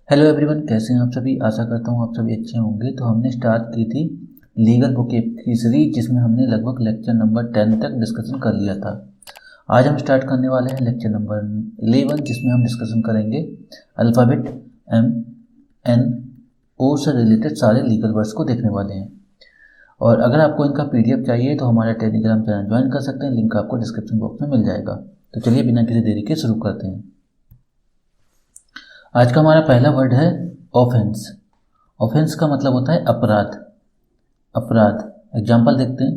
Hello everyone, कैसे हैं आप सभी। आशा करता हूँ आप सभी अच्छे होंगे। तो हमने स्टार्ट की थी लीगल बुक की सीरीज, जिसमें हमने लगभग लेक्चर नंबर 10 तक डिस्कशन कर लिया था। आज हम स्टार्ट करने वाले हैं लेक्चर नंबर 11, जिसमें हम डिस्कशन करेंगे अल्फ़ाबेट एम एन ओ से रिलेटेड सारे लीगल वर्ड्स को देखने वाले हैं। और अगर आपको इनका पीडीएफ चाहिए तो हमारा टेलीग्राम चैनल ज्वाइन कर सकते हैं, लिंक आपको डिस्क्रिप्शन बॉक्स में मिल जाएगा। तो चलिए बिना किसी देरी के शुरू करते हैं। आज का हमारा पहला वर्ड है ऑफेंस। ऑफेंस का मतलब होता है अपराध। अपराध एग्जाम्पल देखते हैं।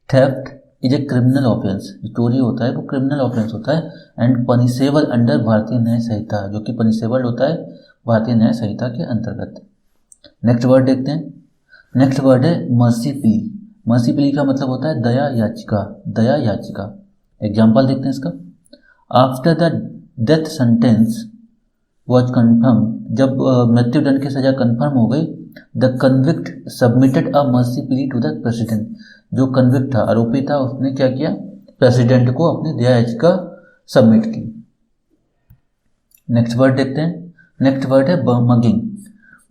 Theft is a criminal offence. चोरी होता है वो क्रिमिनल ऑफेंस होता है एंड पनिशेबल अंडर भारतीय न्याय संहिता, जो कि पनिशेबल होता है भारतीय न्याय संहिता के अंतर्गत। नेक्स्ट वर्ड देखते हैं। नेक्स्ट वर्ड है मर्सी प्ली। मर्सी प्ली का मतलब होता है दया याचिका। दया याचिका एग्जाम्पल देखते हैं इसका। After the death sentence was confirm, जब मृत्युदंड की सजा कन्फर्म हो गई, the convict submitted a mercy plea to the president. जो कन्विक्ट था, आरोपी था, उसने क्या किया, प्रेसिडेंट को अपनी दया याचिका सबमिट की। नेक्स्ट वर्ड देखते हैं। नेक्स्ट वर्ड है मगिंग।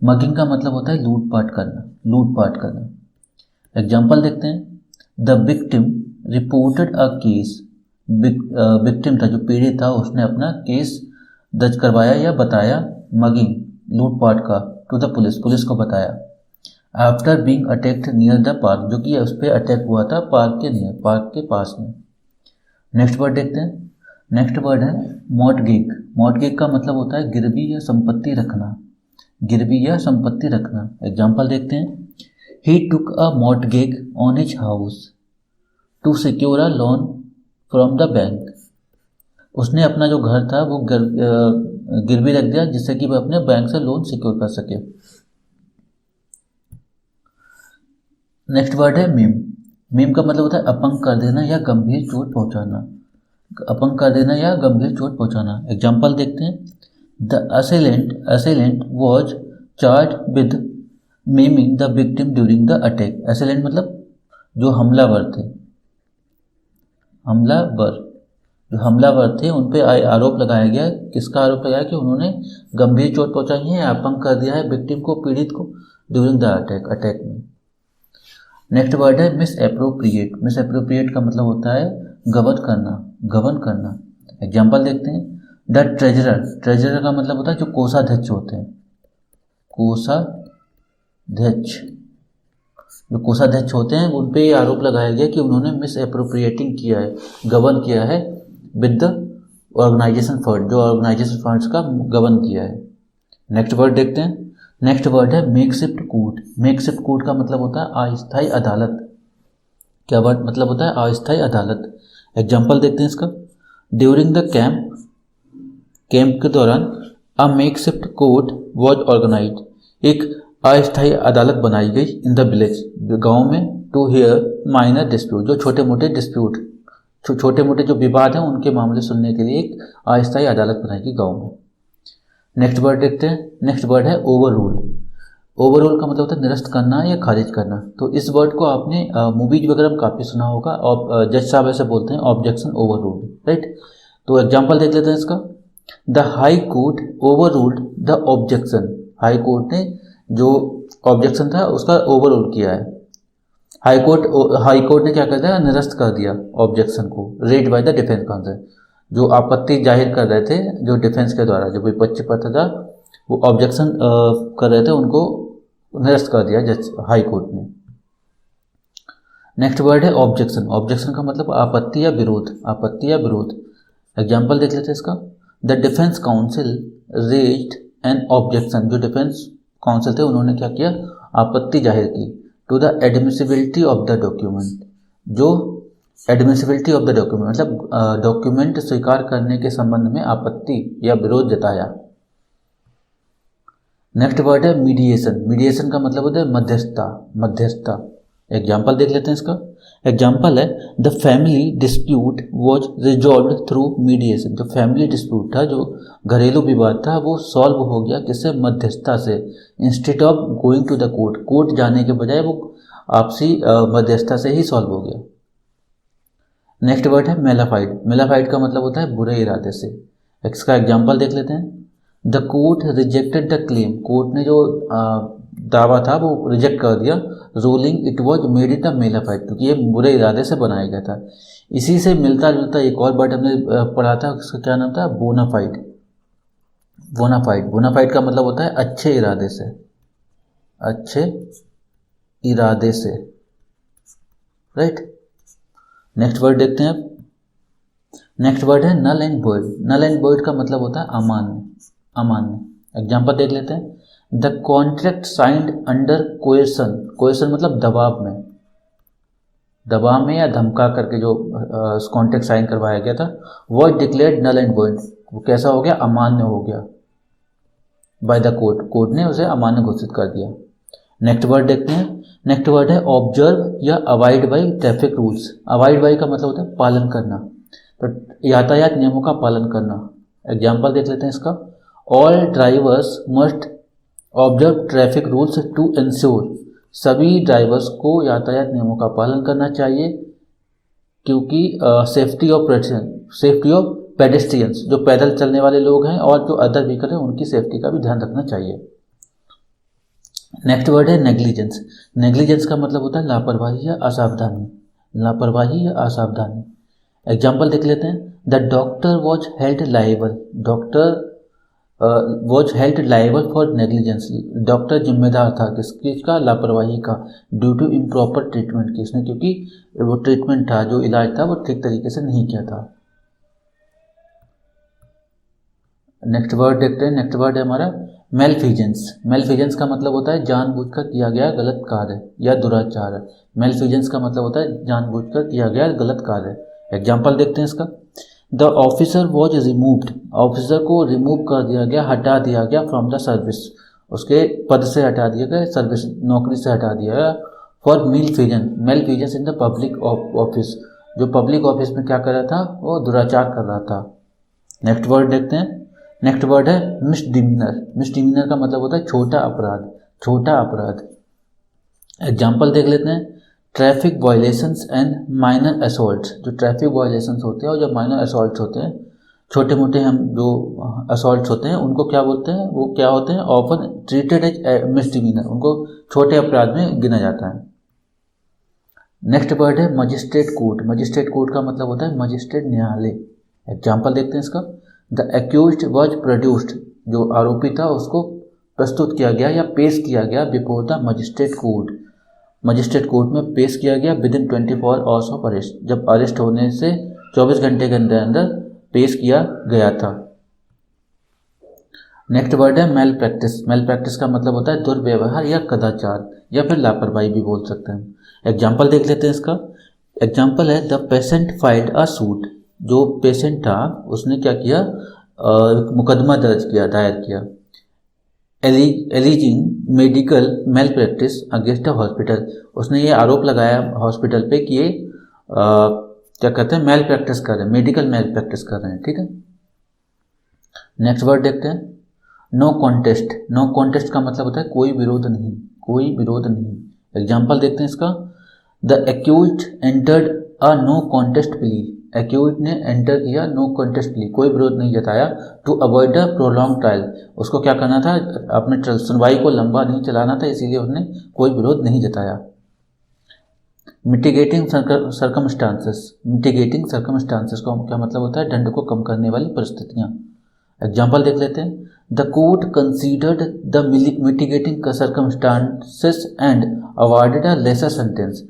मगिंग का मतलब होता है लूटपाट करना। लूटपाट करना एग्जाम्पल देखते हैं। The victim reported a case. Victim था, जो पीड़ित था, उसने अपना केस दर्ज करवाया या बताया मगिंग लूटपाट का टू द पुलिस, पुलिस को बताया। After being attacked near the park, जो कि उस पर अटैक हुआ था पार्क के नियर, पार्क के पास में। नेक्स्ट वर्ड देखते हैं। नेक्स्ट वर्ड है मॉर्टगेज। मॉर्टगेज का मतलब होता है गिरवी या संपत्ति रखना। गिरवी या संपत्ति रखना एग्जाम्पल देखते हैं। He took a mortgage on his house to secure a loan from the bank. उसने अपना जो घर था वो गिरवी रख दिया, जिससे कि वह अपने बैंक से लोन सिक्योर कर सके। नेक्स्ट वर्ड है मीम। मीम का मतलब होता है अपंग कर देना या गंभीर चोट पहुंचाना। अपंग कर देना या गंभीर चोट पहुंचाना एग्जाम्पल देखते हैं। The assailant was charged with maiming the victim during the attack. Assailant मतलब जो हमलावर थे। जो हमलावर थे उन पे आरोप लगाया गया। किसका आरोप लगाया कि उन्होंने गंभीर चोट पहुंचाई है, अपंग कर दिया है विक्टिम को, पीड़ित को, ड्यूरिंग द अटैक में। नेक्स्ट वर्ड है मिस एप्रोप्रिएट। मिस एप्रोप्रिएट का मतलब होता है गबन करना। एग्जाम्पल देखते हैं। द ट्रेजरर का मतलब होता है जो कोषाध्यक्ष होते हैं। जो कोषाध्यक्ष होते हैं उन पे आरोप लगाया गया कि उन्होंने मिस एप्रोप्रिएटिंग किया है, गबन किया है विद द ऑर्गेनाइजेशन फंड, जो ऑर्गेनाइजेशन फंड्स का गबन किया है। नेक्स्ट वर्ड देखते हैं। नेक्स्ट वर्ड है मेकशिफ्ट कोर्ट। मेकशिफ्ट कोर्ट का मतलब होता है अस्थायी अदालत। क्या वर्ड मतलब होता है अस्थायी अदालत। एग्जाम्पल देखते हैं इसका। ड्यूरिंग द कैंप के दौरान अ मेकशिफ्ट कोर्ट वॉज ऑर्गेनाइज। एक अस्थायी अदालत बनाई गई इन द विलेज, गाँव में, टू हियर माइनर डिस्प्यूट, जो छोटे मोटे जो विवाद हैं उनके मामले सुनने के लिए एक अस्थायी अदालत बनाई गई गाँव में। नेक्स्ट वर्ड देखते हैं। नेक्स्ट वर्ड है ओवररूल। ओवररूल का मतलब होता है निरस्त करना या खारिज करना। तो इस वर्ड को आपने मूवीज वगैरह में काफ़ी सुना होगा। और जज साहब ऐसे बोलते हैं ऑब्जेक्शन ओवररूल, राइट। तो एग्जाम्पल देख लेते हैं इसका। The high court overruled the objection. High court ने जो ऑब्जेक्शन था उसका ओवररूल किया है। हाई कोर्ट ने क्या कर दिया, निरस्त कर दिया ऑब्जेक्शन को। Red by the defence council, जो आपत्ति जाहिर कर रहे थे, जो डिफेंस के द्वारा जो विपक्ष पक्ष था वो ऑब्जेक्शन कर रहे थे, उनको निरस्त कर दिया जज हाई कोर्ट ने। नेक्स्ट वर्ड है ऑब्जेक्शन। ऑब्जेक्शन का मतलब आपत्ति या विरोध। एग्जाम्पल देख लेते हैं इसका। The defence counsel raised an objection. जो डिफेंस काउंसिल थे उन्होंने क्या किया, आपत्ति जाहिर की to the admissibility of the document. जो एडमिसिबिलिटी ऑफ द डॉक्यूमेंट मतलब डॉक्यूमेंट स्वीकार करने के संबंध में आपत्ति या विरोध जताया। नेक्स्ट वर्ड है मीडिएशन। मीडिएशन का मतलब होता है मध्यस्थता। एग्जाम्पल देख लेते हैं इसका। एग्जाम्पल है the family dispute was resolve through mediation. जो फैमिली डिस्प्यूट था, जो घरेलू विवाद था, वो सॉल्व हो गया किससे, मध्यस्थता से। Instead of going to the court जाने के बजाय वो आपसी मध्यस्थता से ही सॉल्व हो गया। नेक्स्ट वर्ड है मेलाफाइड। मेलाफाइड का मतलब होता है बुरे इरादे से। इसका एग्जाम्पल देख लेते हैं। The court rejected the claim, court ने जो दावा था वो रिजेक्ट कर दिया। Ruling it was made in a mala fide, क्योंकि ये बुरे इरादे से बनाया गया था। इसी से मिलता जुलता एक और वर्ड हमने पढ़ा था, उसका क्या नाम था, बोनाफाइड। बोनाफाइड, बोनाफाइड का मतलब होता है अच्छे इरादे से, अच्छे इरादे से, राइट। नेक्स्ट वर्ड देखते हैं अब। नेक्स्ट वर्ड है null and void. Null and void का मतलब होता है अमान्य, अमान्य। एग्जाम्पल देख लेते हैं। द कॉन्ट्रैक्ट साइंड अंडर कोएर्सन, कोएर्सन मतलब दबाव में, दबाव में या धमका करके जो कॉन्ट्रैक्ट साइन करवाया गया था, was declared null and void, वो कैसा हो गया, अमान्य हो गया बाय द कोर्ट, कोर्ट ने उसे अमान्य घोषित कर दिया। नेक्स्ट वर्ड देखते हैं। नेक्स्ट वर्ड है ऑब्जर्व या avoid by traffic rules. Avoid by का मतलब होता है पालन करना, तो यातायात नियमों का पालन करना। एग्जाम्पल देख लेते हैं इसका। All drivers must observe traffic rules to ensure, सभी ड्राइवर्स को यातायात नियमों का पालन करना चाहिए, क्योंकि सेफ्टी ऑफ पेडेस्ट्रियंस, जो पैदल चलने वाले लोग हैं और जो अदर व्हीकल हैं उनकी सेफ्टी का भी ध्यान रखना चाहिए। नेक्स्ट वर्ड है नेग्लिजेंस। नेग्लिजेंस का मतलब होता है लापरवाही या असावधानी, लापरवाही या असावधानी। एग्जाम्पल देख लेते हैं। The doctor was held liable, doctor was held liable for negligence, doctor जिम्मेदार था किसका, लापरवाही का, ड्यू टू इम्प्रॉपर ट्रीटमेंट किसने, क्योंकि वो ट्रीटमेंट था, जो इलाज था वो ठीक तरीके से नहीं किया था। नेक्स्ट वर्ड देखते हैं। नेक्स्ट वर्ड है हमारा मेलफिजेंस। मेलफिजेंस का मतलब होता है जानबूझकर किया गया गलत कार्य या दुराचार। मेलफिजेंस का मतलब होता है जानबूझकर किया गया गलत कार्य। एग्जाम्पल देखते हैं इसका। The officer was removed, officer को रिमूव कर दिया गया, हटा दिया गया फ्रॉम द सर्विस, उसके पद से हटा दिया गया, सर्विस नौकरी से हटा दिया गया, for malfeasance in the public office, जो पब्लिक ऑफिस में क्या कर रहा था, वो दुराचार कर रहा था। नेक्स्ट वर्ड देखते हैं। नेक्स्ट वर्ड है मिसडिमीनर। मिसडिमीनर का मतलब होता है छोटा अपराध, छोटा अपराध। एग्जाम्पल देख लेते हैं। Traffic violations and minor assaults, जो ट्रैफिक वायलेशंस होते हैं और जो माइनर असॉल्ट्स होते हैं, छोटे मोटे हम जो असॉल्ट्स होते हैं उनको क्या बोलते हैं, वो क्या होते हैं, ऑफन ट्रीटेड एज मिसडिमीनर, उनको छोटे अपराध में गिना जाता है। नेक्स्ट वर्ड है मजिस्ट्रेट कोर्ट। मजिस्ट्रेट कोर्ट का मतलब होता है मजिस्ट्रेट न्यायालय। एग्जाम्पल देखते हैं इसका। द एक्यूज्ड वॉज प्रोड्यूस्ड, जो आरोपी था उसको प्रस्तुत किया गया या पेश किया गया before the magistrate court, magistrate court में पेश किया गया with in 24 hours of arrest, जब अरेस्ट होने से 24 घंटे के अंदर अंदर पेश किया गया था। नेक्स्ट वर्ड है मेल प्रैक्टिस। मेल प्रैक्टिस का मतलब होता है दुर्व्यवहार या कदाचार या फिर लापरवाही भी बोल सकते हैं। एग्जाम्पल देख लेते हैं इसका। एग्जाम्पल है the patient filed a suit, जो पेशेंट था उसने क्या किया, मुकदमा दर्ज किया, दायर किया, alleging medical malpractice against a hospital, उसने ये आरोप लगाया हॉस्पिटल पे कि ये क्या कहते हैं, मेल प्रैक्टिस कर रहे हैं, मेडिकल मेल प्रैक्टिस कर रहे हैं। ठीक है। नेक्स्ट वर्ड देखते हैं। No contest. नो कॉन्टेस्ट का मतलब होता है कोई विरोध नहीं, कोई विरोध नहीं। एग्जाम्पल देखते हैं इसका। The accused entered a no contest plea, accused ने एंटर किया नो कॉन्टेस्ट प्ली, कोई विरोध नहीं जताया, to avoid a prolong trial, उसको क्या करना था, अपने सुनवाई को लंबा नहीं चलाना था, इसीलिए उसने कोई विरोध नहीं जताया। Mitigating circumstances. मिटिगेटिंग सर्कमस्टांसेस का क्या मतलब होता है, दंड को कम करने वाली परिस्थितियाँ। एग्जाम्पल देख लेते हैं। The court considered the mitigating circumstances and awarded a lesser sentence,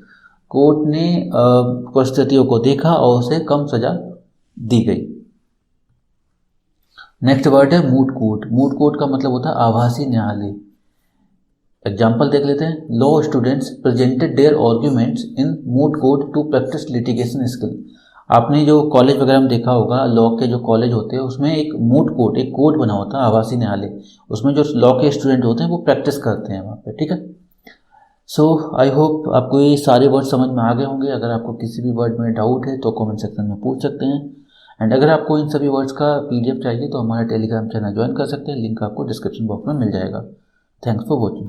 court ने परिस्थितियों को देखा और उसे कम सजा दी गई। नेक्स्ट वर्ड है मूट कोर्ट। मूट कोर्ट का मतलब होता है आभासी न्यायालय। एग्जाम्पल देख लेते हैं। Law students presented their arguments in moot court to practice litigation skill. आपने जो कॉलेज वगैरह में देखा होगा, लॉ के जो कॉलेज होते हैं उसमें एक मूट कोर्ट, एक कोर्ट बना होता है, आभासी न्यायालय, उसमें जो लॉ के स्टूडेंट होते हैं वो प्रैक्टिस करते हैं वहाँ पे। ठीक है। सो आई होप आपको ये सारे वर्ड समझ में आ गए होंगे। अगर आपको किसी भी वर्ड में डाउट है तो कमेंट सेक्शन में पूछ सकते हैं। एंड अगर आपको इन सभी वर्ड्स का PDF चाहिए तो हमारा टेलीग्राम चैनल ज्वाइन कर सकते हैं, लिंक आपको डिस्क्रिप्शन बॉक्स में मिल जाएगा। Thanks for watching.